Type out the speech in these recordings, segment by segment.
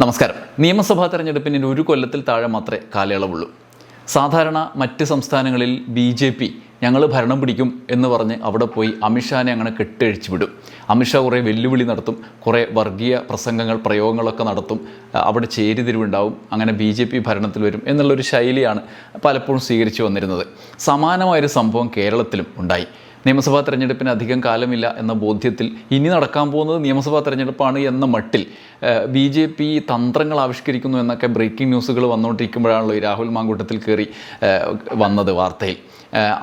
നമസ്കാരം. നിയമസഭാ തെരഞ്ഞെടുപ്പിന് ഒരു കൊല്ലത്തിൽ താഴെ മാത്രമേ കാലയളവുള്ളൂ. സാധാരണ മറ്റ് സംസ്ഥാനങ്ങളിൽ BJP ഞങ്ങൾ ഭരണം പിടിക്കും എന്ന് പറഞ്ഞ് അവിടെ പോയി അമിത്ഷാനെ അങ്ങനെ കെട്ടഴിച്ചു വിടും. അമിത്ഷാ കുറേ വെല്ലുവിളി നടത്തും, കുറേ വർഗീയ പ്രസംഗങ്ങൾ പ്രയോഗങ്ങളൊക്കെ നടത്തും, അവിടെ ചേരിതിരിവുണ്ടാവും, അങ്ങനെ BJP ഭരണത്തിൽ വരും എന്നുള്ളൊരു ശൈലിയാണ് പലപ്പോഴും സ്വീകരിച്ചു വന്നിരുന്നത്. സമാനമായൊരു സംഭവം കേരളത്തിലും ഉണ്ടായി. നിയമസഭാ തെരഞ്ഞെടുപ്പിന് അധികം കാലമില്ല എന്ന ബോധ്യത്തിൽ ഇനി നടക്കാൻ പോകുന്നത് നിയമസഭാ തെരഞ്ഞെടുപ്പാണ് എന്ന മട്ടിൽ BJP തന്ത്രങ്ങൾ ആവിഷ്കരിക്കുന്നു എന്നൊക്കെ ബ്രേക്കിംഗ് ന്യൂസുകൾ വന്നുകൊണ്ടിരിക്കുമ്പോഴാണല്ലോ ഈ രാഹുൽ മാങ്കൂട്ടത്തിൽ കയറി വന്നത് വാർത്തയിൽ.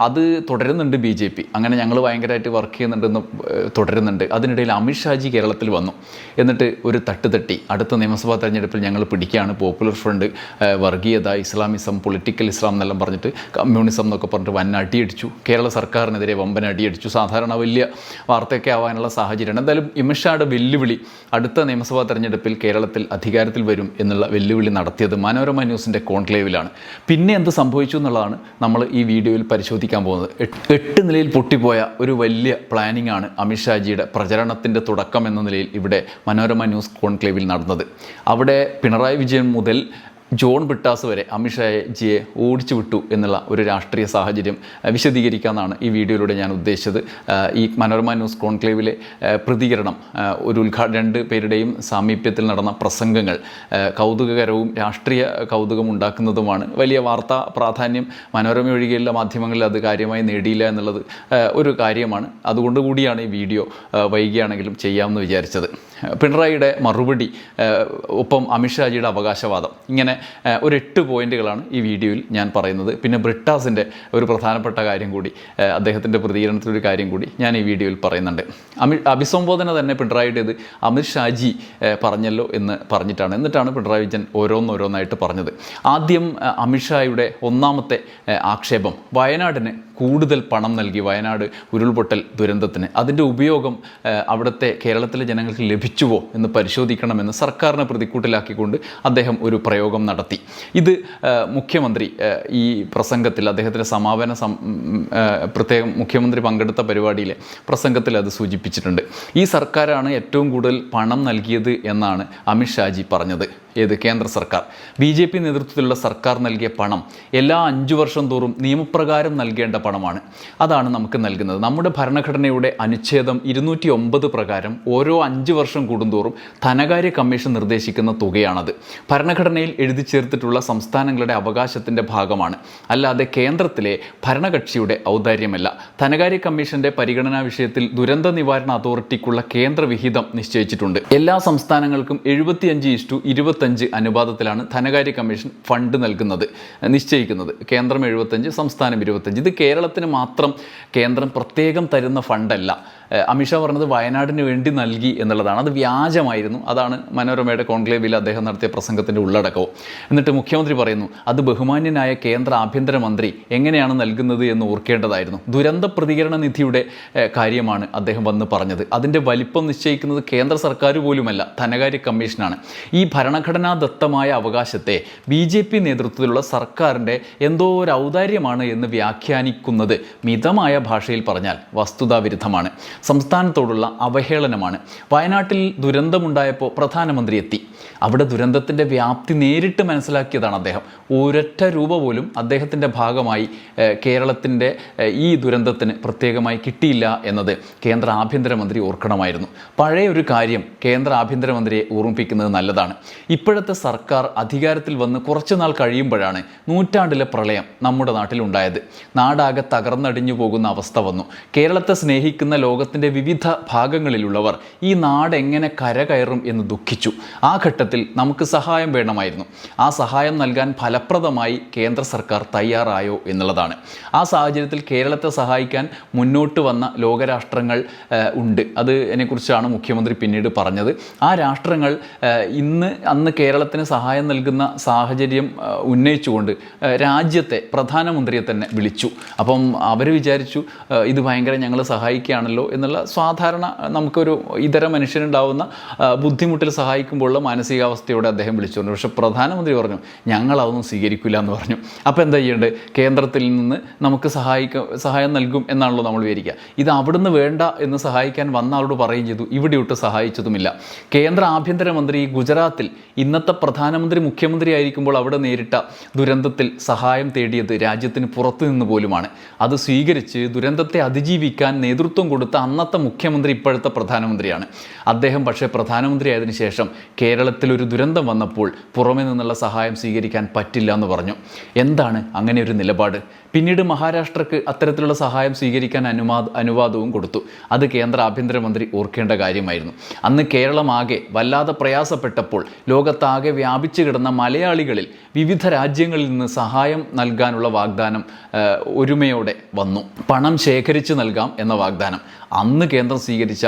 അത് തുടരുന്നുണ്ട് BJP. അങ്ങനെ ഞങ്ങൾ ഭയങ്കരമായിട്ട് വർക്ക് ചെയ്യുന്നുണ്ടെന്ന് തുടരുന്നുണ്ട്. അതിനിടയിൽ അമിത്ഷാജി കേരളത്തിൽ വന്നു. എന്നിട്ട് ഒരു തട്ടി അടുത്ത നിയമസഭാ തെരഞ്ഞെടുപ്പിൽ ഞങ്ങൾ പിടിക്കുകയാണ്, പോപ്പുലർ ഫ്രണ്ട്, വർഗീയത, ഇസ്ലാമിസം, പൊളിറ്റിക്കൽ ഇസ്ലാം എന്നെല്ലാം പറഞ്ഞിട്ട്, കമ്മ്യൂണിസം എന്നൊക്കെ പറഞ്ഞിട്ട് വൻ അടിയടിച്ചു. കേരള സർക്കാരിനെതിരെ വമ്പൻ അടിയടിച്ചു. സാധാരണ വലിയ വാർത്തയൊക്കെ ആവാനുള്ള സാഹചര്യമാണ്. എന്തായാലും അമിത്ഷായുടെ വെല്ലുവിളി അടുത്ത നിയമസഭാ തെരഞ്ഞെടുപ്പിൽ കേരളത്തിൽ അധികാരത്തിൽ വരും എന്നുള്ള വെല്ലുവിളി നടത്തിയത് മനോരമ ന്യൂസിൻ്റെ കോൺക്ലേവിലാണ്. പിന്നെ എന്ത് സംഭവിച്ചു എന്നുള്ളതാണ് നമ്മൾ ഈ വീഡിയോയിൽ പരിശോധിക്കാൻ പോകുന്നത്. 8 നിലയിൽ പൊട്ടിപ്പോയ ഒരു വലിയ പ്ലാനിംഗ് ആണ് അമിത്ഷാജിയുടെ പ്രചരണത്തിൻ്റെ തുടക്കം എന്ന നിലയിൽ ഇവിടെ മനോരമ ന്യൂസ് കോൺക്ലേവിൽ നടന്നത്. അവിടെ പിണറായി വിജയൻ മുതൽ ജോൺ ബ്രിട്ടാസ് വരെ അമിത്ഷാജിയെ ഓടിച്ചു വിട്ടു എന്നുള്ള ഒരു രാഷ്ട്രീയ സാഹചര്യം വിശദീകരിക്കാമെന്നാണ് ഈ വീഡിയോയിലൂടെ ഞാൻ ഉദ്ദേശിച്ചത്. ഈ മനോരമ ന്യൂസ് കോൺക്ലേവിലെ പ്രതികരണം, ഒരു രണ്ട് പേരുടെയും സാമീപ്യത്തിൽ നടന്ന പ്രസംഗങ്ങൾ കൗതുകകരവും രാഷ്ട്രീയ കൗതുകം ഉണ്ടാക്കുന്നതുമാണ്. വലിയ വാർത്താ പ്രാധാന്യം മനോരമ ഒഴികെയുള്ള മാധ്യമങ്ങളിൽ അത് കാര്യമായി നേടിയില്ല എന്നുള്ളത് ഒരു കാര്യമാണ്. അതുകൊണ്ട് കൂടിയാണ് ഈ വീഡിയോ വൈകിയാണെങ്കിലും ചെയ്യാമെന്ന് വിചാരിച്ചത്. പിണറായിയുടെ മറുപടി, ഒപ്പം അമിത്ഷാജിയുടെ അവകാശവാദം, ഇങ്ങനെ ഒരു 8 പോയിന്റുകളാണ് ഈ വീഡിയോയിൽ ഞാൻ പറയുന്നത്. പിന്നെ ബ്രിട്ടാസിൻ്റെ ഒരു പ്രധാനപ്പെട്ട കാര്യം കൂടി, അദ്ദേഹത്തിൻ്റെ പ്രതികരണത്തിലൊരു കാര്യം കൂടി ഞാൻ ഈ വീഡിയോയിൽ പറയുന്നുണ്ട്. അഭിസംബോധന തന്നെ പിണറായിയുടേത് അമിത്ഷാജി പറഞ്ഞല്ലോ എന്ന് പറഞ്ഞിട്ടാണ്. എന്നിട്ടാണ് പിണറായി വിജയൻ ഓരോന്നായിട്ട് പറഞ്ഞത്. ആദ്യം അമിത്ഷായുടെ ഒന്നാമത്തെ ആക്ഷേപം, വയനാടിന് കൂടുതൽ പണം നൽകി, വയനാട് ഉരുൾപൊട്ടൽ ദുരന്തത്തിന് അതിൻ്റെ ഉപയോഗം അവിടുത്തെ കേരളത്തിലെ ജനങ്ങൾക്ക് ലഭിച്ചുവോ എന്ന് പരിശോധിക്കണമെന്ന് സർക്കാരിനെ പ്രതിക്കൂട്ടിലാക്കിക്കൊണ്ട് അദ്ദേഹം ഒരു പ്രയോഗം നടത്തി. ഇത് മുഖ്യമന്ത്രി ഈ പ്രസംഗത്തിൽ, അദ്ദേഹത്തിൻ്റെ സമാപന പ്രത്യേകം മുഖ്യമന്ത്രി പങ്കെടുത്ത പരിപാടിയിലെ പ്രസംഗത്തിൽ അത് സൂചിപ്പിച്ചിട്ടുണ്ട്. ഈ സർക്കാരാണ് ഏറ്റവും കൂടുതൽ പണം നൽകിയത് എന്നാണ് അമിത്ഷാജി പറഞ്ഞത്. ഏത് കേന്ദ്ര സർക്കാർ, BJP നേതൃത്വത്തിലുള്ള സർക്കാർ നൽകിയ പണം എല്ലാ 5 വർഷം തോറും നിയമപ്രകാരം നൽകേണ്ട പണമാണ്. അതാണ് നമുക്ക് നൽകുന്നത്. നമ്മുടെ ഭരണഘടനയുടെ അനുച്ഛേദം 209 പ്രകാരം ഓരോ 5 വർഷം കൂടുന്തോറും ധനകാര്യ കമ്മീഷൻ നിർദ്ദേശിക്കുന്ന തുകയാണത്. ഭരണഘടനയിൽ എഴുതി ചേർത്തിട്ടുള്ള സംസ്ഥാനങ്ങളുടെ അവകാശത്തിൻ്റെ ഭാഗമാണ്, അല്ലാതെ കേന്ദ്രത്തിലെ ഭരണകക്ഷിയുടെ ഔദാര്യമല്ല. ധനകാര്യ കമ്മീഷന്റെ പരിഗണനാ വിഷയത്തിൽ ദുരന്ത നിവാരണ അതോറിറ്റിക്കുള്ള കേന്ദ്ര വിഹിതം നിശ്ചയിച്ചിട്ടുണ്ട്. എല്ലാ സംസ്ഥാനങ്ങൾക്കും 75:25 അനുപാതത്തിലാണ് ധനകാര്യ കമ്മീഷൻ ഫണ്ട് നിശ്ചയിക്കുന്നത്. കേന്ദ്രം 75, സംസ്ഥാനം 25. ഇത് കേരളത്തിന് മാത്രം കേന്ദ്രം പ്രത്യേകം തരുന്ന ഫണ്ടല്ല. അമിത്ഷാ പറഞ്ഞത് വയനാടിന് വേണ്ടി നൽകി എന്നുള്ളതാണ്. അത് വ്യാജമായിരുന്നു. അതാണ് മനോരമയുടെ കോൺക്ലേവിൽ അദ്ദേഹം നടത്തിയ പ്രസംഗത്തിൻ്റെ ഉള്ളടക്കവും. എന്നിട്ട് മുഖ്യമന്ത്രി പറയുന്നു, അത് ബഹുമാന്യനായ കേന്ദ്ര ആഭ്യന്തരമന്ത്രി എങ്ങനെയാണ് നൽകുന്നത് എന്ന് ഓർക്കേണ്ടതായിരുന്നു. ദുരന്ത പ്രതികരണ നിധിയുടെ കാര്യമാണ് അദ്ദേഹം വന്ന് പറഞ്ഞത്. അതിൻ്റെ വലിപ്പം നിശ്ചയിക്കുന്നത് കേന്ദ്ര സർക്കാർ പോലുമല്ല, ധനകാര്യ കമ്മീഷനാണ്. ഈ ഭരണഘടനാദത്തമായ അവകാശത്തെ BJP നേതൃത്വത്തിലുള്ള സർക്കാരിൻ്റെ എന്തോ ഒരു ഔദാര്യമാണ് എന്ന് വ്യാഖ്യാനിക്കുന്നത് മിതമായ ഭാഷയിൽ പറഞ്ഞാൽ വസ്തുതാവിരുദ്ധമാണ്, സംസ്ഥാനത്തോടുള്ള അവഹേളനമാണ്. വയനാട്ടിൽ ദുരന്തമുണ്ടായപ്പോൾ പ്രധാനമന്ത്രി എത്തി. അവിടെ ദുരന്തത്തിൻ്റെ വ്യാപ്തി നേരിട്ട് മനസ്സിലാക്കിയതാണ് അദ്ദേഹം. ഒരൊറ്റ രൂപ പോലും അദ്ദേഹത്തിൻ്റെ ഭാഗമായി കേരളത്തിൻ്റെ ഈ ദുരന്തത്തിന് പ്രത്യേകമായി കിട്ടിയില്ല എന്നത് കേന്ദ്ര ആഭ്യന്തരമന്ത്രി ഓർക്കണമായിരുന്നു. പഴയ ഒരു കാര്യം കേന്ദ്ര ആഭ്യന്തരമന്ത്രിയെ ഓർമ്മിപ്പിക്കുന്നത് നല്ലതാണ്. ഇപ്പോഴത്തെ സർക്കാർ അധികാരത്തിൽ വന്ന് കുറച്ചു നാൾ കഴിയുമ്പോഴാണ് നൂറ്റാണ്ടിലെ പ്രളയം നമ്മുടെ നാട്ടിലുണ്ടായത്. നാടാകെ തകർന്നടിഞ്ഞു പോകുന്ന അവസ്ഥ വന്നു. കേരളത്തെ സ്നേഹിക്കുന്ന ലോകത്തിൻ്റെ വിവിധ ഭാഗങ്ങളിലുള്ളവർ ഈ നാട് എങ്ങനെ കരകയറും എന്ന് ദുഃഖിച്ചു. ആ ഘട്ടത്തിൽ നമുക്ക് സഹായം വേണമായിരുന്നു. ആ സഹായം നൽകാൻ ഫലപ്രദമായി കേന്ദ്ര സർക്കാർ തയ്യാറായോ എന്നുള്ളതാണ്. ആ സാഹചര്യത്തിൽ കേരളത്തെ സഹായിക്കാൻ മുന്നോട്ട് വന്ന ലോകരാഷ്ട്രങ്ങൾ ഉണ്ട്. അതിനെക്കുറിച്ചാണ് മുഖ്യമന്ത്രി പിന്നീട് പറഞ്ഞത്. ആ രാഷ്ട്രങ്ങൾ അന്ന് കേരളത്തിന് സഹായം നൽകുന്ന സാഹചര്യം ഉന്നയിച്ചുകൊണ്ട് പ്രധാനമന്ത്രിയെ തന്നെ വിളിച്ചു. അപ്പം അവർ വിചാരിച്ചു ഇത് ഭയങ്കര ഞങ്ങൾ സഹായിക്കുകയാണല്ലോ എന്നുള്ള സാധാരണ നമുക്കൊരു ഇതര മനുഷ്യനുണ്ടാവുന്ന ബുദ്ധിമുട്ടിൽ സഹായിക്കുമ്പോഴുള്ള മാനസികാവസ്ഥയോടെ അദ്ദേഹം വിളിച്ചു പറഞ്ഞു. പക്ഷേ പ്രധാനമന്ത്രി പറഞ്ഞു ഞങ്ങളതൊന്നും സ്വീകരിക്കില്ല എന്ന് പറഞ്ഞു. അപ്പോൾ എന്താ ചെയ്യേണ്ടത്? കേന്ദ്രത്തിൽ നിന്ന് നമുക്ക് സഹായം നൽകും എന്നാണല്ലോ നമ്മൾ വിചാരിക്കുക. ഇത് അവിടുന്ന് വേണ്ട എന്ന് സഹായിക്കാൻ വന്ന ആളോട് പറയുകയും ചെയ്തു. ഇവിടെ ഒട്ട് സഹായിച്ചതുമില്ല. കേന്ദ്ര ആഭ്യന്തരമന്ത്രി ഗുജറാത്തിൽ ഇന്നത്തെ പ്രധാനമന്ത്രി മുഖ്യമന്ത്രി ആയിരിക്കുമ്പോൾ അവിടെ നേരിട്ട ദുരന്തത്തിൽ സഹായം തേടിയത് രാജ്യത്തിന് പുറത്തു നിന്ന് പോലുമാണ്. അത് സ്വീകരിച്ച് ദുരന്തത്തെ അതിജീവിക്കാൻ നേതൃത്വം കൊടുത്ത അന്നത്തെ മുഖ്യമന്ത്രി ഇപ്പോഴത്തെ പ്രധാനമന്ത്രിയാണ്. അദ്ദേഹം പക്ഷേ പ്രധാനമന്ത്രി ആയതിനു ശേഷം കേരളത്തിലൊരു ദുരന്തം വന്നപ്പോൾ പുറമേ നിന്നുള്ള സഹായം സ്വീകരിക്കാൻ പറ്റില്ല എന്ന് പറഞ്ഞു. എന്താണ് അങ്ങനെ ഒരു നിലപാട്? പിന്നീട് മഹാരാഷ്ട്രക്ക് അത്തരത്തിലുള്ള സഹായം സ്വീകരിക്കാൻ അനുവാദവും കൊടുത്തു. അത് കേന്ദ്ര ആഭ്യന്തരമന്ത്രി ഓർക്കേണ്ട കാര്യമായിരുന്നു. അന്ന് കേരളമാകെ വല്ലാതെ പ്രയാസപ്പെട്ടപ്പോൾ ലോകത്താകെ വ്യാപിച്ചു കിടന്ന മലയാളികളിൽ വിവിധ രാജ്യങ്ങളിൽ നിന്ന് സഹായം നൽകാനുള്ള വാഗ്ദാനം ഒരുമയോടെ വന്നു. പണം ശേഖരിച്ചു നൽകാം എന്ന വാഗ്ദാനം. അന്ന് കേന്ദ്രം സ്വീകരിച്ച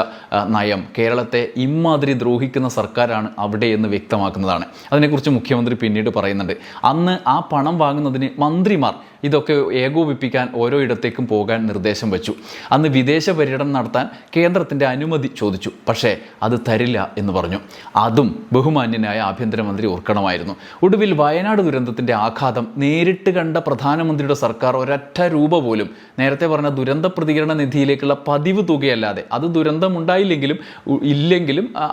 നയം കേരളത്തെ ഇമ്മാതിരി ദ്രോഹിക്കുന്ന സർക്കാരാണ് അവിടെ എന്ന് വ്യക്തമാക്കുന്നതാണ്. അതിനെക്കുറിച്ച് മുഖ്യമന്ത്രി പിന്നീട് പറയുന്നുണ്ട്. അന്ന് ആ പണം വാങ്ങുന്നതിന് മന്ത്രിമാർ ഇതൊക്കെ ഏകോപിപ്പിക്കാൻ ഓരോ ഇടത്തേക്കും പോകാൻ നിർദ്ദേശം വെച്ചു. അന്ന് വിദേശ പര്യടനം നടത്താൻ കേന്ദ്രത്തിൻ്റെ അനുമതി ചോദിച്ചു. പക്ഷേ അത് തരില്ല എന്ന് പറഞ്ഞു. അതും ബഹുമാന്യനായ ആഭ്യന്തരമന്ത്രി ഓർക്കണമായിരുന്നു. ഒടുവിൽ വയനാട് ദുരന്തത്തിൻ്റെ ആഘാതം നേരിട്ട് കണ്ട പ്രധാനമന്ത്രിയുടെ സർക്കാർ ഒരൊറ്റ രൂപ പോലും നേരത്തെ പറഞ്ഞ ദുരന്ത പ്രതികരണ നിധിയിലേക്കുള്ള പതിവ് തുകയല്ലാതെ, അത് ദുരന്തമുണ്ടായില്ലെങ്കിലും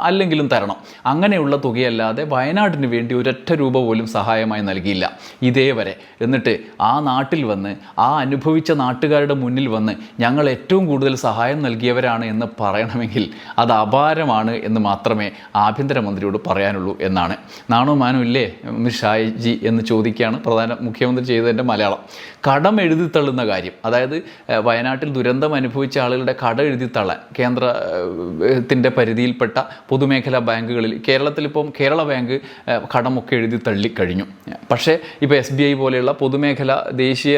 അല്ലെങ്കിലും തരണം, അങ്ങനെയുള്ള തുകയല്ലാതെ വയനാടിന് വേണ്ടി ഒരൊറ്റ രൂപ പോലും സഹായമായി നൽകിയില്ല ഇതേവരെ. എന്നിട്ട് ആ നാട്ടിൽ വന്ന് ആ അനുഭവിച്ച നാട്ടുകാരുടെ മുന്നിൽ വന്ന് ഞങ്ങൾ ഏറ്റവും കൂടുതൽ സഹായം നൽകിയവരാണ് എന്ന് പറയണമെങ്കിൽ അത് അപാരമാണ് എന്ന് മാത്രമേ ആഭ്യന്തരമന്ത്രിയോട് പറയാനുള്ളൂ എന്നാണ്. നാണോ മാനോ ഇല്ലേ ഷാജി എന്ന് ചോദിക്കുകയാണ് മുഖ്യമന്ത്രി ചെയ്തതിൻ്റെ മലയാളം. കടം എഴുതിത്തള്ളുന്ന കാര്യം, അതായത് വയനാട്ടിൽ ദുരന്തം അനുഭവിച്ച ആളുകളുടെ കടം എഴുതിത്തള്ളാൻ കേന്ദ്രത്തിൻ്റെ പരിധിയിൽപ്പെട്ട പൊതുമേഖലാ ബാങ്കുകളിൽ കേരളത്തിലിപ്പം കേരള ബാങ്ക് കടമൊക്കെ എഴുതി തള്ളിക്കഴിഞ്ഞു. പക്ഷേ ഇപ്പോൾ SBI പോലെയുള്ള പൊതുമേഖല ദേശീയ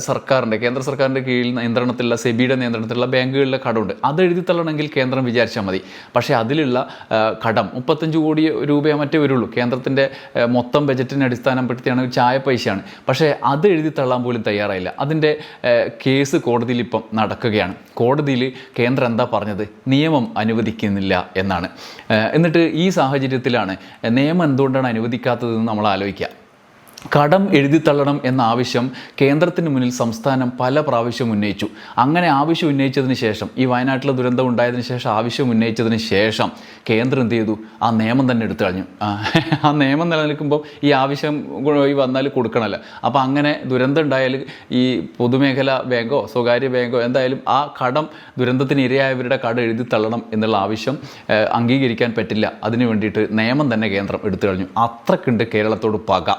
സർക്കാരിൻ്റെ കേന്ദ്ര സർക്കാരിൻ്റെ കീഴിൽ നിയന്ത്രണത്തിലുള്ള സെബിയുടെ നിയന്ത്രണത്തിലുള്ള ബാങ്കുകളിലെ കടമുണ്ട്. അത് എഴുതിത്തള്ളണമെങ്കിൽ കേന്ദ്രം വിചാരിച്ചാൽ മതി. പക്ഷേ അതിലുള്ള കടം 35 കോടി രൂപയെ മറ്റേ വരുള്ളൂ. കേന്ദ്രത്തിൻ്റെ മൊത്തം ബജറ്റിനെ അടിസ്ഥാനപ്പെടുത്തിയാണ് ചായ പൈസയാണ്. പക്ഷേ അത് എഴുതിത്തള്ളാൻ പോലും തയ്യാറായില്ല. അതിൻ്റെ കേസ് കോടതിയിൽ ഇപ്പം നടക്കുകയാണ്. കോടതിയിൽ കേന്ദ്രം എന്താ പറഞ്ഞത്? നിയമം അനുവദിക്കുന്നില്ല എന്നാണ്. എന്നിട്ട് ഈ സാഹചര്യത്തിലാണ് നിയമം എന്തുകൊണ്ടാണ് അനുവദിക്കാത്തതെന്ന് നമ്മൾ ആലോചിക്കുക. കടം എഴുതിത്തള്ളണം എന്ന ആവശ്യം കേന്ദ്രത്തിന് മുന്നിൽ സംസ്ഥാനം പല പ്രാവശ്യം ഉന്നയിച്ചു. അങ്ങനെ ആവശ്യം ഉന്നയിച്ചതിന് ശേഷം, ഈ വയനാട്ടിലെ ദുരന്തം ഉണ്ടായതിനു ശേഷം ആവശ്യം ഉന്നയിച്ചതിന് ശേഷം കേന്ദ്രം എന്ത് ചെയ്തു? ആ നിയമം തന്നെ എടുത്തു കളഞ്ഞു. ആ നിയമം നിലനിൽക്കുമ്പോൾ ഈ ആവശ്യം വന്നാൽ കൊടുക്കണമല്ലോ. അപ്പോൾ അങ്ങനെ ദുരന്തം ഉണ്ടായാൽ ഈ പൊതുമേഖല ബാങ്കോ സ്വകാര്യ ബാങ്കോ എന്തായാലും ആ കടം, ദുരന്തത്തിന് ഇരയായവരുടെ കടം എഴുതിത്തള്ളണം എന്നുള്ള ആവശ്യം അംഗീകരിക്കാൻ പറ്റില്ല. അതിനു വേണ്ടിയിട്ട് നിയമം തന്നെ കേന്ദ്രം എടുത്തു കളഞ്ഞു. അത്രക്കുണ്ട് കേരളത്തോട് പക.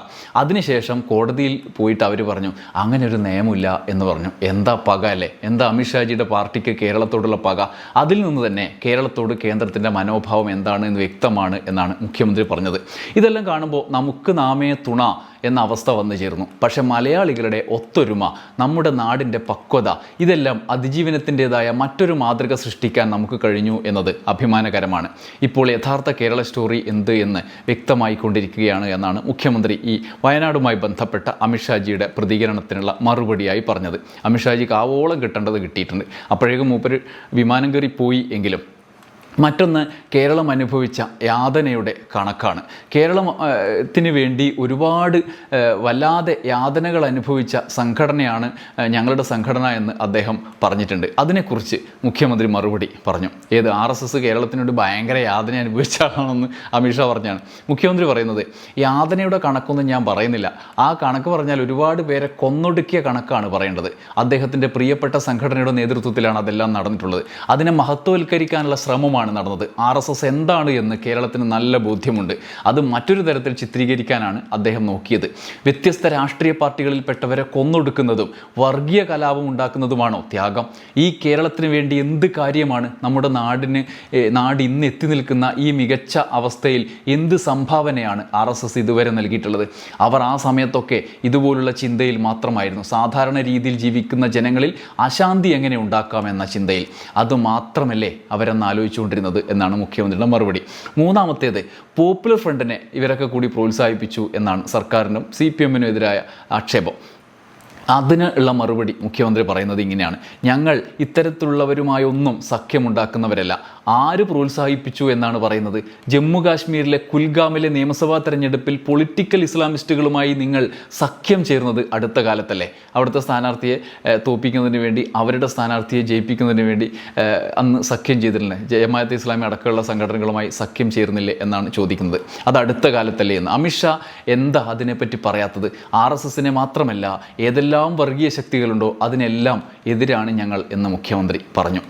അതിനുശേഷം കോടതിയിൽ പോയിട്ട് അവർ പറഞ്ഞു അങ്ങനെ ഒരു നിയമമില്ല എന്ന് പറഞ്ഞു. എന്താ പക അല്ലേ? എന്താ അമിത്ഷാജിയുടെ പാർട്ടിക്ക് കേരളത്തോടുള്ള പക? അതിൽ നിന്ന് തന്നെ കേരളത്തോട് കേന്ദ്രത്തിൻ്റെ മനോഭാവം എന്താണ് എന്ന് വ്യക്തമാണ് എന്നാണ് മുഖ്യമന്ത്രി പറഞ്ഞത്. ഇതെല്ലാം കാണുമ്പോൾ നമുക്ക് നാമേ തുണ എന്ന അവസ്ഥ വന്നു ചേർന്നു. പക്ഷേ മലയാളികളുടെ ഒത്തൊരുമ, നമ്മുടെ നാടിൻ്റെ പക്വത, ഇതെല്ലാം അതിജീവനത്തിൻ്റെതായ മറ്റൊരു മാതൃക സൃഷ്ടിക്കാൻ നമുക്ക് കഴിഞ്ഞു എന്നത് അഭിമാനകരമാണ്. ഇപ്പോൾ യഥാർത്ഥ കേരള സ്റ്റോറി എന്ത് എന്ന് വ്യക്തമായിക്കൊണ്ടിരിക്കുകയാണ് എന്നാണ് മുഖ്യമന്ത്രി ഈ വയനാടുമായി ബന്ധപ്പെട്ട അമിത്ഷാജിയുടെ പ്രതികരണത്തിനുള്ള മറുപടിയായി പറഞ്ഞത്. അമിത്ഷാജിക്ക് ആവോളം കിട്ടേണ്ടത് കിട്ടിയിട്ടുണ്ട്. അപ്പോഴേക്കും മൂപ്പര് വിമാനം കയറി പോയി എങ്കിലും മറ്റൊന്ന് കേരളം അനുഭവിച്ച യാതനയുടെ കണക്കാണ്. കേരളത്തിന് വേണ്ടി ഒരുപാട് വല്ലാതെ യാതനകൾ അനുഭവിച്ച സംഘടനയാണ് ഞങ്ങളുടെ സംഘടന എന്ന് അദ്ദേഹം പറഞ്ഞിട്ടുണ്ട്. അതിനെക്കുറിച്ച് മുഖ്യമന്ത്രി മറുപടി പറഞ്ഞു. ഏത് RSS കേരളത്തിനോട് ഭയങ്കര യാതന അനുഭവിച്ച ആളാണെന്ന് അമിത്ഷാ പറഞ്ഞാണ്. മുഖ്യമന്ത്രി പറയുന്നത് യാതനയുടെ കണക്കൊന്നും ഞാൻ പറയുന്നില്ല. ആ കണക്ക് പറഞ്ഞാൽ ഒരുപാട് പേരെ കൊന്നൊടുക്കിയ കണക്കാണ് പറയേണ്ടത്. അദ്ദേഹത്തിൻ്റെ പ്രിയപ്പെട്ട സംഘടനയുടെ നേതൃത്വത്തിലാണ് അതെല്ലാം നടന്നിട്ടുള്ളത്. അതിനെ മഹത്വവൽക്കരിക്കാനുള്ള ശ്രമമാണ് നടന്നത്. RSS എന്താണ് എന്ന് കേരളത്തിന് നല്ല ബോധ്യമുണ്ട്. അത് മറ്റൊരു തരത്തിൽ ചിത്രീകരിക്കാനാണ് അദ്ദേഹം നോക്കിയത്. വ്യത്യസ്ത രാഷ്ട്രീയ പാർട്ടികളിൽപ്പെട്ടവരെ കൊന്നൊടുക്കുന്നതും വർഗീയ കലാപം ഉണ്ടാക്കുന്നതുമാണോ ത്യാഗം? ഈ കേരളത്തിന് വേണ്ടി എന്ത് കാര്യമാണ് നമ്മുടെ നാട് ഇന്ന് എത്തി നിൽക്കുന്ന ഈ മികച്ച അവസ്ഥയിൽ എന്ത് സംഭാവനയാണ് RSS ഇതുവരെ നൽകിയിട്ടുള്ളത്? അവർ ആ സമയത്തൊക്കെ ഇതുപോലുള്ള ചിന്തയിൽ മാത്രമായിരുന്നു. സാധാരണ രീതിയിൽ ജീവിക്കുന്ന ജനങ്ങളിൽ അശാന്തി എങ്ങനെ ഉണ്ടാക്കാമെന്ന ചിന്തയിൽ. അതുമാത്രമല്ലേ അവരെന്ന് ആലോചിച്ചുകൊണ്ടിരുന്നത് എന്നാണ് മുഖ്യമന്ത്രിയുടെ മറുപടി. മൂന്നാമത്തേത്, പോപ്പുലർ ഫ്രണ്ടിനെ ഇവരൊക്കെ കൂടി പ്രോത്സാഹിപ്പിച്ചു എന്നാണ് സർക്കാരിനും CPM-നും എതിരായ ആക്ഷേപം. അതിനുള്ള മറുപടി മുഖ്യമന്ത്രി പറയുന്നത് ഇങ്ങനെയാണ്: ഞങ്ങൾ ഇത്തരത്തിലുള്ളവരുമായൊന്നും സഖ്യമുണ്ടാക്കുന്നവരല്ല. ആര് പ്രോത്സാഹിപ്പിച്ചു എന്നാണ് പറയുന്നത്? ജമ്മു കാശ്മീരിലെ കുൽഗാമിലെ നിയമസഭാ തെരഞ്ഞെടുപ്പിൽ പൊളിറ്റിക്കൽ ഇസ്ലാമിസ്റ്റുകളുമായി നിങ്ങൾ സഖ്യം ചേർന്നത് അടുത്ത കാലത്തല്ലേ? അവിടുത്തെ സ്ഥാനാർത്ഥിയെ തോപ്പിക്കുന്നതിന് വേണ്ടി, അവരുടെ സ്ഥാനാർത്ഥിയെ ജയിപ്പിക്കുന്നതിന് വേണ്ടി അന്ന് സഖ്യം ചെയ്തിട്ടില്ലേ? ജമാഅത്തെ ഇസ്ലാമി അടക്കമുള്ള സംഘടനകളുമായി സഖ്യം ചേർന്നില്ലേ എന്നാണ് ചോദിക്കുന്നത്. അത് അടുത്ത കാലത്തല്ലേ എന്ന്. അമിത്ഷാ എന്താ അതിനെപ്പറ്റി പറയാത്തത്? RSSനെ മാത്രമല്ല, ഏതെല്ലാം വർഗീയ ശക്തികളുണ്ടോ അതിനെല്ലാം എതിരാണ് ഞങ്ങൾ എന്ന് മുഖ്യമന്ത്രി പറഞ്ഞു.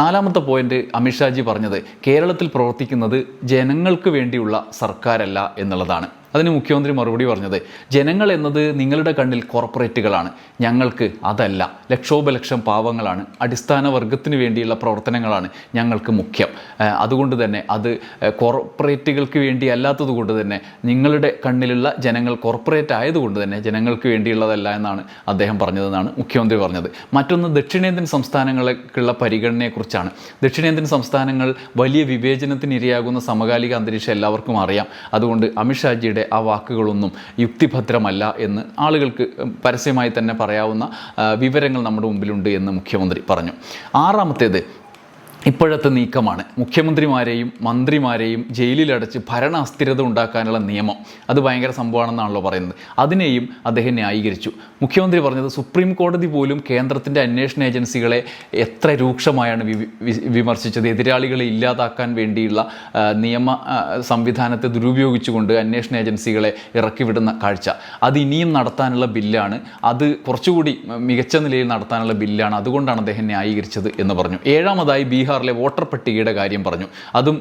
4ാമത്തെ പോയിന്റ് അമിത്ഷാജി പറഞ്ഞത് കേരളത്തിൽ പ്രവർത്തിക്കുന്നത് ജനങ്ങൾക്ക് വേണ്ടിയുള്ള സർക്കാരല്ല എന്നുള്ളതാണ്. അതിന് മുഖ്യമന്ത്രി മറുപടി പറഞ്ഞത്: ജനങ്ങൾ എന്നത് നിങ്ങളുടെ കണ്ണിൽ കോർപ്പറേറ്റുകളാണ്, ഞങ്ങൾക്ക് അതല്ല. ലക്ഷോപലക്ഷം പാവങ്ങളാണ്, അടിസ്ഥാന വർഗത്തിന് വേണ്ടിയുള്ള പ്രവർത്തനങ്ങളാണ് ഞങ്ങൾക്ക് മുഖ്യം. അതുകൊണ്ട് തന്നെ അത് കോർപ്പറേറ്റുകൾക്ക് വേണ്ടി അല്ലാത്തത് കൊണ്ട് തന്നെ, നിങ്ങളുടെ കണ്ണിലുള്ള ജനങ്ങൾ കോർപ്പറേറ്റ് ആയതുകൊണ്ട് തന്നെ ജനങ്ങൾക്ക് വേണ്ടിയുള്ളതല്ല എന്നാണ് അദ്ദേഹം പറഞ്ഞതെന്നാണ് മുഖ്യമന്ത്രി പറഞ്ഞത്. മറ്റൊന്ന് ദക്ഷിണേന്ത്യൻ സംസ്ഥാനങ്ങൾക്കുള്ള പരിഗണനയെക്കുറിച്ചാണ്. ദക്ഷിണേന്ത്യൻ സംസ്ഥാനങ്ങൾ വലിയ വിവേചനത്തിന് ഇരയാകുന്ന സമകാലിക അന്തരീക്ഷം എല്ലാവർക്കും അറിയാം. അതുകൊണ്ട് അമിത്ഷാജിയുടെ ആ വാക്കുകളൊന്നും യുക്തിഭദ്രമല്ല എന്ന് ആളുകൾക്ക് പരസ്യമായി തന്നെ പറയാവുന്ന വിവരങ്ങൾ നമ്മുടെ മുമ്പിലുണ്ട് എന്ന് മുഖ്യമന്ത്രി പറഞ്ഞു. 6ാമത്തേത് ഇപ്പോഴത്തെ നീക്കമാണ്. മുഖ്യമന്ത്രിമാരെയും മന്ത്രിമാരെയും ജയിലിലടച്ച് ഭരണ അസ്ഥിരത ഉണ്ടാക്കാനുള്ള നിയമം. അത് ഭയങ്കര സംഭവമാണെന്നാണല്ലോ പറയുന്നത്. അതിനെയും അദ്ദേഹം ന്യായീകരിച്ചു. മുഖ്യമന്ത്രി പറഞ്ഞത് സുപ്രീം കോടതി പോലും കേന്ദ്രത്തിൻ്റെ അന്വേഷണ ഏജൻസികളെ എത്ര രൂക്ഷമായാണ് വിമർശിച്ചത്. എതിരാളികളെ ഇല്ലാതാക്കാൻ വേണ്ടിയുള്ള നിയമ സംവിധാനത്തെ ദുരുപയോഗിച്ചുകൊണ്ട് അന്വേഷണ ഏജൻസികളെ ഇറക്കിവിടുന്ന കാഴ്ച. അത് ഇനിയും നടത്താനുള്ള ബില്ലാണ്. അത് കുറച്ചുകൂടി മികച്ച നിലയിൽ നടത്താനുള്ള ബില്ലാണ്. അതുകൊണ്ടാണ് അദ്ദേഹം ന്യായീകരിച്ചത് എന്ന് പറഞ്ഞു. 7ാമതായി ബീഹാറിലെ വോട്ടർ പട്ടികയുടെ കാര്യം പറഞ്ഞു. അതും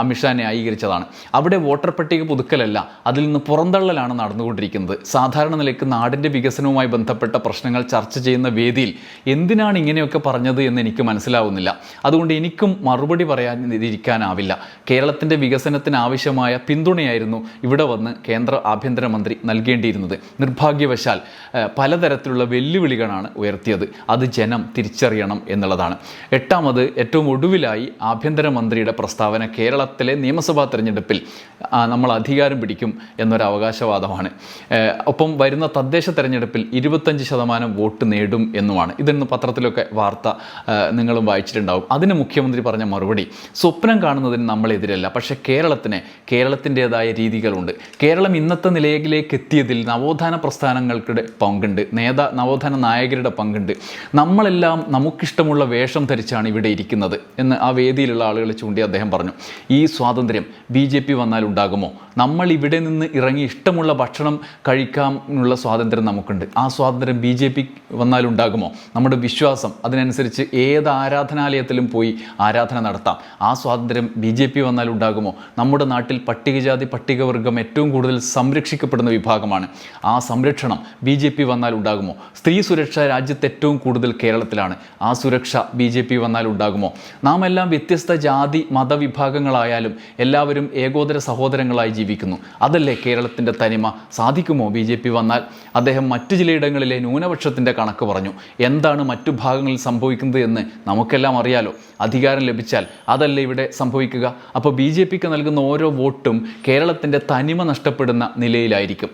അമിത്ഷാ ന്യായീകരിച്ചതാണ്. അവിടെ വോട്ടർ പട്ടിക പുതുക്കലല്ല, അതിൽ നിന്ന് പുറന്തള്ളലാണ് നടന്നുകൊണ്ടിരിക്കുന്നത്. സാധാരണ നിലയ്ക്ക് നാടിൻ്റെ വികസനവുമായി ബന്ധപ്പെട്ട പ്രശ്നങ്ങൾ ചർച്ച ചെയ്യുന്ന വേദിയിൽ എന്തിനാണ് ഇങ്ങനെയൊക്കെ പറഞ്ഞത് എന്ന് എനിക്ക് മനസ്സിലാവുന്നില്ല. അതുകൊണ്ട് എനിക്കും മറുപടി പറയാനിരിക്കാനാവില്ല. കേരളത്തിൻ്റെ വികസനത്തിന് ആവശ്യമായ പിന്തുണയായിരുന്നു ഇവിടെ വന്ന് കേന്ദ്ര ആഭ്യന്തരമന്ത്രി നൽകേണ്ടിയിരുന്നത്. നിർഭാഗ്യവശാൽ പലതരത്തിലുള്ള വെല്ലുവിളികളാണ് ഉയർത്തിയത്. അത് ജനം തിരിച്ചറിയണം എന്നുള്ളതാണ്. 8ാമത് ഏറ്റവും ഒടുവിലായി ആഭ്യന്തരമന്ത്രിയുടെ പ്രസ്താവന കേരളത്തിലെ നിയമസഭാ തെരഞ്ഞെടുപ്പിൽ നമ്മൾ അധികാരം പിടിക്കും എന്നൊരു അവകാശവാദമാണ്. ഒപ്പം വരുന്ന തദ്ദേശ തെരഞ്ഞെടുപ്പിൽ 25% വോട്ട് നേടും എന്നുമാണ്. ഇതെന്ന് പത്രത്തിലൊക്കെ വാർത്ത നിങ്ങളും വായിച്ചിട്ടുണ്ടാവും. അതിന് മുഖ്യമന്ത്രി പറഞ്ഞ മറുപടി: സ്വപ്നം കാണുന്നതിന് നമ്മളെതിരല്ല, പക്ഷേ കേരളത്തിൻ്റെതായ രീതികളുണ്ട്. കേരളം ഇന്നത്തെ നിലയിലേക്ക് എത്തിയതിൽ നവോത്ഥാന പ്രസ്ഥാനങ്ങൾക്കുടെ പങ്കുണ്ട്, നവോത്ഥാന നായകരുടെ പങ്കുണ്ട്. നമ്മളെല്ലാം നമുക്കിഷ്ടമുള്ള വേഷം ധരിച്ചാണ് ഇവിടെ ഇരിക്കുന്നത് എന്ന് ആ വേദിയിലുള്ള ആളുകളെ ചൂണ്ടി അദ്ദേഹം പറഞ്ഞു. ഈ സ്വാതന്ത്ര്യം BJP വന്നാൽ ഉണ്ടാകുമോ? നമ്മൾ ഇവിടെ നിന്ന് ഇറങ്ങി ഇഷ്ടമുള്ള ഭക്ഷണം കഴിക്കാനുള്ള സ്വാതന്ത്ര്യം നമുക്കുണ്ട്. ആ സ്വാതന്ത്ര്യം BJP വന്നാൽ ഉണ്ടാകുമോ? നമ്മുടെ വിശ്വാസം അതിനനുസരിച്ച് ഏത് ആരാധനാലയത്തിലും പോയി ആരാധന നടത്താം. ആ സ്വാതന്ത്ര്യം BJP വന്നാൽ ഉണ്ടാകുമോ? നമ്മുടെ നാട്ടിൽ പട്ടികജാതി പട്ടികവർഗം ഏറ്റവും കൂടുതൽ സംരക്ഷിക്കപ്പെടുന്ന വിഭാഗമാണ്. ആ സംരക്ഷണം BJP വന്നാൽ ഉണ്ടാകുമോ? സ്ത്രീ സുരക്ഷ രാജ്യത്ത് ഏറ്റവും കൂടുതൽ കേരളത്തിലാണ്. ആ സുരക്ഷ BJP വന്നാൽ ഉണ്ടാകുമോ? നാം എല്ലാം വ്യത്യസ്ത ജാതി മതവിഭാഗങ്ങളായാലും എല്ലാവരും ഏകോദര സഹോദരങ്ങളായി ജീവിക്കുന്നു. അതല്ലേ കേരളത്തിൻ്റെ തനിമ? സാധിക്കുമോ BJP വന്നാൽ? അദ്ദേഹം മറ്റു ചിലയിടങ്ങളിലെ ന്യൂനപക്ഷത്തിൻ്റെ കണക്ക് പറഞ്ഞു. എന്താണ് മറ്റു ഭാഗങ്ങളിൽ സംഭവിക്കുന്നത് എന്ന് നമുക്കെല്ലാം അറിയാലോ. അധികാരം ലഭിച്ചാൽ അതല്ലേ ഇവിടെ സംഭവിക്കുക? അപ്പോൾ BJPക്ക് നൽകുന്ന ഓരോ വോട്ടും കേരളത്തിൻ്റെ തനിമ നഷ്ടപ്പെടുന്ന നിലയിലായിരിക്കും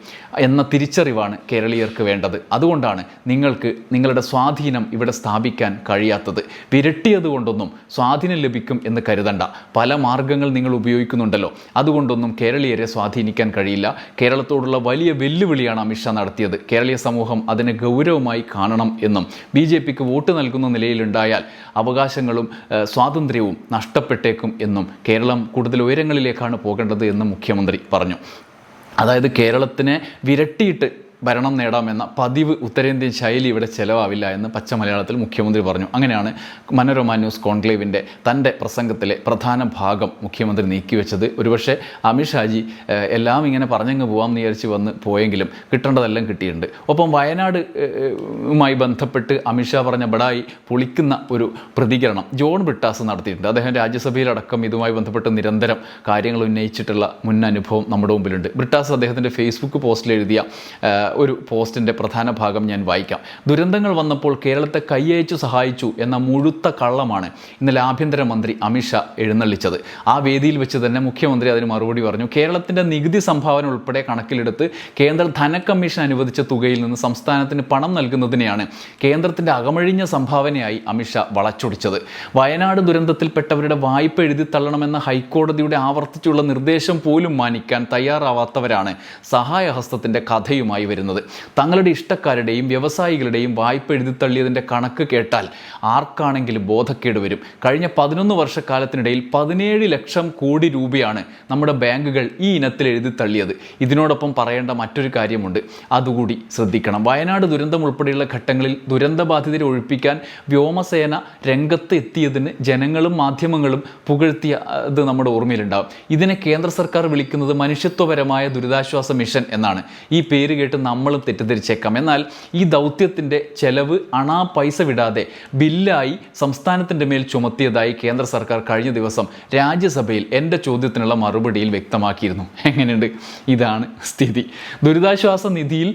എന്ന തിരിച്ചറിവാണ് കേരളീയർക്ക് വേണ്ടത്. അതുകൊണ്ടാണ് നിങ്ങൾക്ക് നിങ്ങളുടെ സ്വാധീനം ഇവിടെ സ്ഥാപിക്കാൻ കഴിയാത്തത്. വിരട്ടിയത് കൊണ്ടൊന്നും സ്വാധീനം ലഭിക്കും എന്ന് കരുതണ്ട. പല മാർഗങ്ങൾ നിങ്ങൾ ഉപയോഗിക്കുന്നുണ്ടല്ലോ, അതുകൊണ്ടൊന്നും കേരളീയരെ സ്വാധീനിക്കാൻ കഴിയില്ല. കേരളത്തോടുള്ള വലിയ വെല്ലുവിളിയാണ് അമിത്ഷാ നടത്തിയത്. കേരളീയ സമൂഹം അതിനെ ഗൗരവമായി കാണണം എന്നും BJPക്ക് വോട്ട് നൽകുന്ന നിലയിലുണ്ടായാൽ അവകാശങ്ങളും സ്വാതന്ത്ര്യവും നഷ്ടപ്പെട്ടേക്കും എന്നും കേരളം കൂടുതൽ ഉയരങ്ങളിലേക്കാണ് പോകേണ്ടത് എന്നും മുഖ്യമന്ത്രി പറഞ്ഞു. അതായത് കേരളത്തിനെ വിരട്ടിയിട്ട് ഭരണം നേടാമെന്ന പതിവ് ഉത്തരേന്ത്യൻ ശൈലി ഇവിടെ ചിലവാവില്ല എന്ന് പച്ച മലയാളത്തിൽ മുഖ്യമന്ത്രി പറഞ്ഞു. അങ്ങനെയാണ് മനോരമ ന്യൂസ് കോൺക്ലേവിൻ്റെ തൻ്റെ പ്രസംഗത്തിലെ പ്രധാന ഭാഗം മുഖ്യമന്ത്രി നീക്കിവെച്ചത്. ഒരുപക്ഷെ അമിത്ഷാജി എല്ലാം ഇങ്ങനെ പറഞ്ഞങ്ങ് പോകാമെന്ന് വിചാരിച്ച് വന്ന് പോയെങ്കിലും കിട്ടേണ്ടതെല്ലാം കിട്ടിയിട്ടുണ്ട്. ഒപ്പം വയനാടുമായി ബന്ധപ്പെട്ട് അമിത്ഷാ പറഞ്ഞ ബടായി പൊളിക്കുന്ന ഒരു പ്രതികരണം ജോൺ ബ്രിട്ടാസ് നടത്തിയിട്ടുണ്ട്. അദ്ദേഹം രാജ്യസഭയിലടക്കം ഇതുമായി ബന്ധപ്പെട്ട് നിരന്തരം കാര്യങ്ങൾ ഉന്നയിച്ചിട്ടുള്ള മുൻ അനുഭവം നമ്മുടെ മുമ്പിലുണ്ട്. ബ്രിട്ടാസ് അദ്ദേഹത്തിൻ്റെ ഫേസ്ബുക്ക് പോസ്റ്റിൽ എഴുതിയ ഒരു പോസ്റ്റിൻ്റെ പ്രധാന ഭാഗം ഞാൻ വായിക്കാം. ദുരന്തങ്ങൾ വന്നപ്പോൾ കേരളത്തെ കൈയയച്ചു സഹായിച്ചു എന്ന മുഴുത്ത കള്ളമാണ് ഇന്നലെ ആഭ്യന്തരമന്ത്രി അമിത്ഷാ എഴുന്നള്ളിച്ചത്. ആ വേദിയിൽ വെച്ച് തന്നെ മുഖ്യമന്ത്രി അതിന് മറുപടി പറഞ്ഞു. കേരളത്തിൻ്റെ നികുതി സംഭാവന ഉൾപ്പെടെ കണക്കിലെടുത്ത് കേന്ദ്ര ധനക്കമ്മീഷൻ അനുവദിച്ച തുകയിൽ നിന്ന് സംസ്ഥാനത്തിന് പണം നൽകുന്നതിനെയാണ് കേന്ദ്രത്തിൻ്റെ അകമഴിഞ്ഞ സംഭാവനയായി അമിത്ഷാ വളച്ചൊടിച്ചത്. വയനാട് ദുരന്തത്തിൽപ്പെട്ടവരുടെ വായ്പ എഴുതി തള്ളണമെന്ന ഹൈക്കോടതിയുടെ ആവർത്തിച്ചുള്ള നിർദ്ദേശം പോലും മാനിക്കാൻ തയ്യാറാവാത്തവരാണ് സഹായഹസ്തത്തിൻ്റെ കഥയുമായി വരുന്നത്. തങ്ങളുടെ ഇഷ്ടക്കാരുടെയും വ്യവസായികളുടെയും വായ്പ എഴുതിത്തള്ളിയതിൻ്റെ കണക്ക് കേട്ടാൽ ആർക്കാണെങ്കിലും ബോധക്കേട് വരും. കഴിഞ്ഞ 11 വർഷക്കാലത്തിനിടയിൽ 17 ലക്ഷം കോടി രൂപയാണ് നമ്മുടെ ബാങ്കുകൾ ഈ ഇനത്തിൽ എഴുതിത്തള്ളിയത്. ഇതിനോടൊപ്പം പറയേണ്ട മറ്റൊരു കാര്യമുണ്ട്, അതുകൂടി ശ്രദ്ധിക്കണം. വയനാട് ദുരന്തം ഉൾപ്പെടെയുള്ള ഘട്ടങ്ങളിൽ ദുരന്തബാധിതരെ ഒഴിപ്പിക്കാൻ വ്യോമസേന രംഗത്ത് എത്തിയതിന് ജനങ്ങളും മാധ്യമങ്ങളും പുകഴ്ത്തിയത് നമ്മുടെ ഓർമ്മയിലുണ്ടാകും. ഇതിനെ കേന്ദ്ര സർക്കാർ വിളിക്കുന്നത് മനുഷ്യത്വപരമായ ദുരിതാശ്വാസ മിഷൻ എന്നാണ്. ഈ പേര് കേട്ട് നമ്മളും തെറ്റിദ്ധരിച്ചേക്കാം. എന്നാൽ ഈ ദൗത്യത്തിൻ്റെ ചെലവ് അണാ പൈസ വിടാതെ ബില്ലായി സംസ്ഥാനത്തിൻ്റെ മേൽ ചുമത്തിയതായി കേന്ദ്ര സർക്കാർ കഴിഞ്ഞ ദിവസം രാജ്യസഭയിൽ എൻ്റെ ചോദ്യത്തിനുള്ള മറുപടിയിൽ വ്യക്തമാക്കിയിരുന്നു. എങ്ങനെയുണ്ട്? ഇതാണ് സ്ഥിതി. ദുരിതാശ്വാസ നിധിയിൽ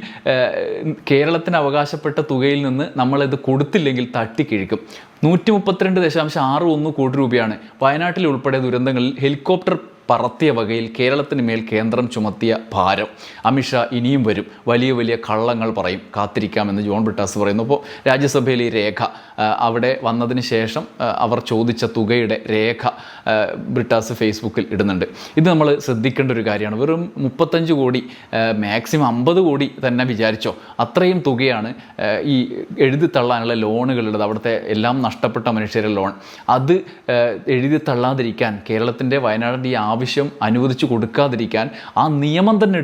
കേരളത്തിന് അവകാശപ്പെട്ട തുകയിൽ നിന്ന് നമ്മളിത് കൊടുത്തില്ലെങ്കിൽ തട്ടിക്കിഴിക്കും. 132.61 കോടി രൂപയാണ് വയനാട്ടിൽ ഉൾപ്പെടെ ദുരന്തങ്ങളിൽ ഹെലികോപ്റ്റർ പറത്തിയ വകയിൽ കേരളത്തിന് മേൽ കേന്ദ്രം ചുമത്തിയ ഭാരം. അമിത്ഷാ ഇനിയും വരും, വലിയ വലിയ കള്ളങ്ങൾ പറയും, കാത്തിരിക്കാമെന്ന് ജോൺ ബ്രിട്ടാസ് പറയുന്നു. അപ്പോൾ രാജ്യസഭയിൽ ഈ രേഖ അവിടെ വന്നതിന് ശേഷം അവർ ചോദിച്ച തുകയുടെ രേഖ ബ്രിട്ടാസ് ഫേസ്ബുക്കിൽ ഇടുന്നുണ്ട്. ഇത് നമ്മൾ ശ്രദ്ധിക്കേണ്ട ഒരു കാര്യമാണ്. വെറും 35 കോടി, മാക്സിമം 50 കോടി തന്നെ വിചാരിച്ചോ, അത്രയും തുകയാണ് ഈ എഴുതി തള്ളാനുള്ള ലോണുകളുള്ളത്. അവിടുത്തെ എല്ലാം നഷ്ടപ്പെട്ട മനുഷ്യരുടെ ലോൺ. അത് എഴുതി തള്ളാതിരിക്കാൻ, കേരളത്തിൻ്റെ വയനാടിൻ്റെ ഈ ആവശ്യം അനുവദിച്ചു കൊടുക്കാതിരിക്കാൻ ആ നിയമം തന്നെ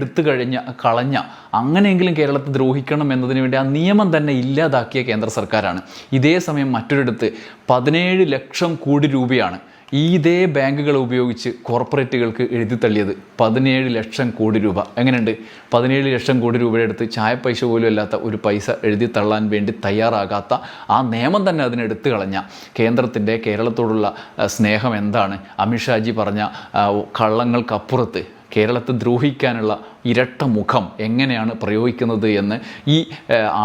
കളഞ്ഞ, അങ്ങനെയെങ്കിലും കേരളത്തെ ദ്രോഹിക്കണം എന്നതിന് വേണ്ടി ആ നിയമം തന്നെ ഇല്ലാതാക്കിയ കേന്ദ്ര സർക്കാരാണ്. ഇതേ സമയം മറ്റൊരിടത്ത് 17 ലക്ഷം കോടി രൂപയാണ് ഇതേ ബാങ്കുകൾ ഉപയോഗിച്ച് കോർപ്പറേറ്റുകൾക്ക് എഴുതിത്തള്ളിയത്. 17 ലക്ഷം കോടി രൂപ. എങ്ങനെയുണ്ട്? 17 ലക്ഷം കോടി രൂപയുടെ അടുത്ത് ചായ പൈസ പോലും അല്ലാത്ത ഒരു പൈസ എഴുതി തള്ളാൻ വേണ്ടി തയ്യാറാകാത്ത, ആ നിയമം തന്നെ അതിനെടുത്തു കളഞ്ഞ കേന്ദ്രത്തിൻ്റെ കേരളത്തോടുള്ള സ്നേഹം എന്താണ്? അമിത്ഷാജി പറഞ്ഞ കള്ളങ്ങൾക്കപ്പുറത്ത് കേരളത്തെ ദ്രോഹിക്കാനുള്ള ഇരട്ട മുഖം എങ്ങനെയാണ് പ്രയോഗിക്കുന്നത് എന്ന് ഈ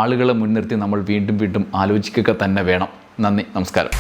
ആളുകളെ മുൻനിർത്തി നമ്മൾ വീണ്ടും ആലോചിക്കുക തന്നെ വേണം. നന്ദി, നമസ്കാരം.